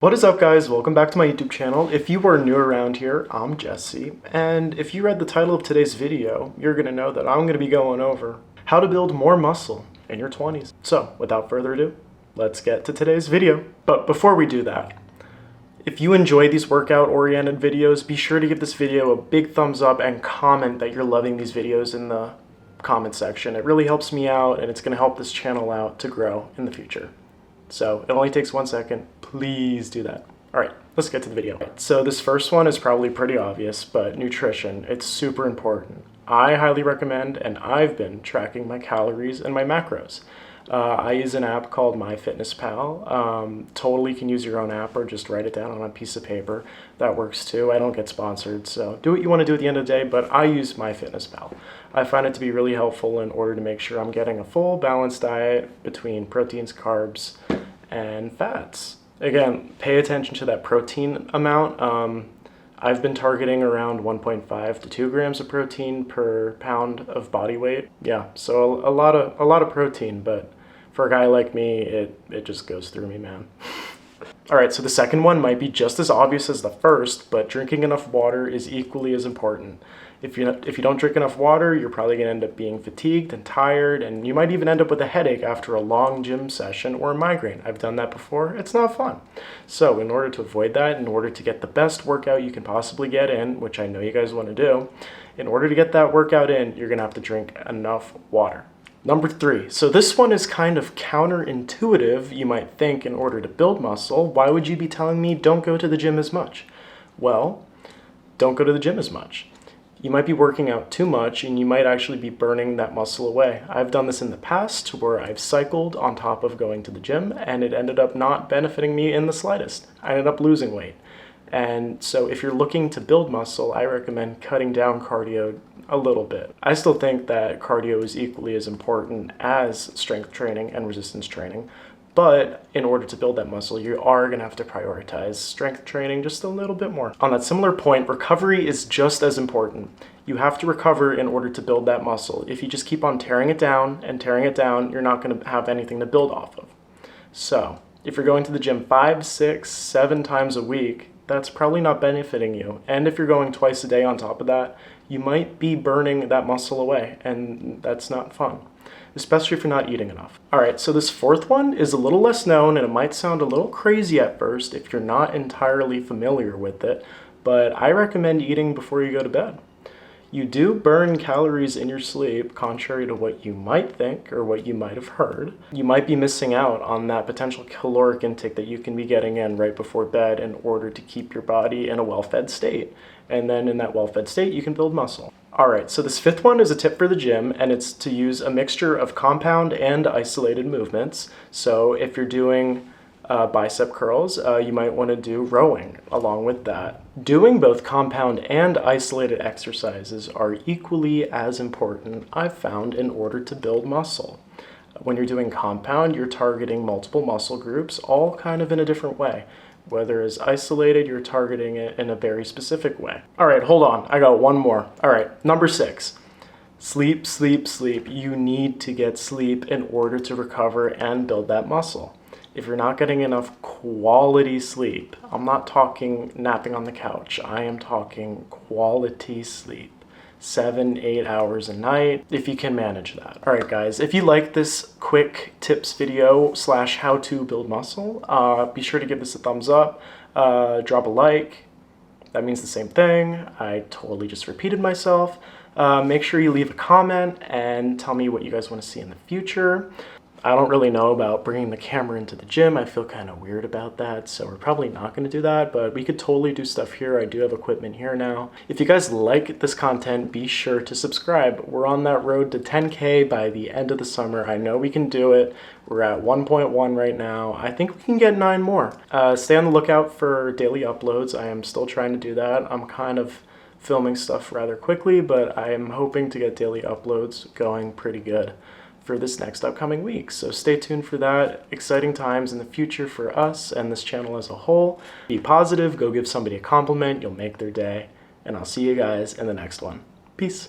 What is up, guys? Welcome back to my YouTube channel. If you are new around here, I'm Jesse, and if you read the title of today's video, you're going to know that I'm going to be going over how to build more muscle in your 20s. So, without further ado, let's get to today's video. But before we do that, if you enjoy these workout-oriented videos, be sure to give this video a big thumbs up and comment that you're loving these videos in the comment section. It really helps me out, and it's going to help this channel out to grow in the future. So it only takes 1 second. Please do that. All right, let's get to the video. So this first one is probably pretty obvious, but nutrition, it's super important. I highly recommend, and I've been tracking my calories and my macros. I use an app called MyFitnessPal. Totally can use your own app or just write it down on a piece of paper. That works too. I don't get sponsored, so do what you want to do at the end of the day, but I use MyFitnessPal. I find it to be really helpful in order to make sure I'm getting a full balanced diet between proteins, carbs, and fats. Again, pay attention to that protein amount. I've been targeting around 1.5 to 2 grams of protein per pound of body weight. Yeah, so a lot of protein, but for a guy like me, it just goes through me, man. All right, so the second one might be just as obvious as the first, but drinking enough water is equally as important. If you don't drink enough water, you're probably gonna end up being fatigued and tired, and you might even end up with a headache after a long gym session or a migraine. I've done that before. It's not fun. So in order to avoid that, in order to get the best workout you can possibly get in, which I know you guys wanna do, in order to get that workout in, you're gonna have to drink enough water. Number 3, so this one is kind of counterintuitive, you might think. In order to build muscle, why would you be telling me don't go to the gym as much? Well, don't go to the gym as much. You might be working out too much and you might actually be burning that muscle away. I've done this in the past where I've cycled on top of going to the gym and it ended up not benefiting me in the slightest. I ended up losing weight. And so if you're looking to build muscle, I recommend cutting down cardio a little bit. I still think that cardio is equally as important as strength training and resistance training, but in order to build that muscle, you are going to have to prioritize strength training just a little bit more. On that similar point, recovery is just as important. You have to recover in order to build that muscle. If you just keep on tearing it down, you're not going to have anything to build off of. So if you're going to the gym 5, 6, 7 times a week, that's probably not benefiting you. And if you're going twice a day on top of that, you might be burning that muscle away, and that's not fun, especially if you're not eating enough. All right, so this fourth one is a little less known, and it might sound a little crazy at first if you're not entirely familiar with it, but I recommend eating before you go to bed. You do burn calories in your sleep, contrary to what you might think or what you might have heard. You might be missing out on that potential caloric intake that you can be getting in right before bed in order to keep your body in a well-fed state. And then in that well-fed state, you can build muscle. All right, so this fifth one is a tip for the gym, and it's to use a mixture of compound and isolated movements. So if you're doing bicep curls, you might want to do rowing along with that. Doing both compound and isolated exercises are equally as important, I've found, in order to build muscle. When you're doing compound, you're targeting multiple muscle groups, all kind of in a different way. Whether it's isolated, you're targeting it in a very specific way. All right, hold on, I got one more. All right, number 6. Sleep, sleep, sleep. You need to get sleep in order to recover and build that muscle. If you're not getting enough quality sleep, I'm not talking napping on the couch, I am talking quality sleep. 7, 8 hours a night, if you can manage that. All right, guys, if you like this quick tips video / how to build muscle, be sure to give this a thumbs up, drop a like. That means the same thing. I totally just repeated myself. Make sure you leave a comment and tell me what you guys want to see in the future. I don't really know about bringing the camera into the gym. I feel kind of weird about that, so we're probably not going to do that, but we could totally do stuff here. I do have equipment here now. If you guys like this content, be sure to subscribe. We're on that road to 10K by the end of the summer. I know we can do it. We're at 1.1 right now. I think we can get 9 more. Stay on the lookout for daily uploads. I am still trying to do that. I'm kind of filming stuff rather quickly, but I am hoping to get daily uploads going pretty good for this next upcoming week. So stay tuned for that. Exciting times in the future for us and this channel as a whole. Be positive, go give somebody a compliment, you'll make their day, and I'll see you guys in the next one. Peace.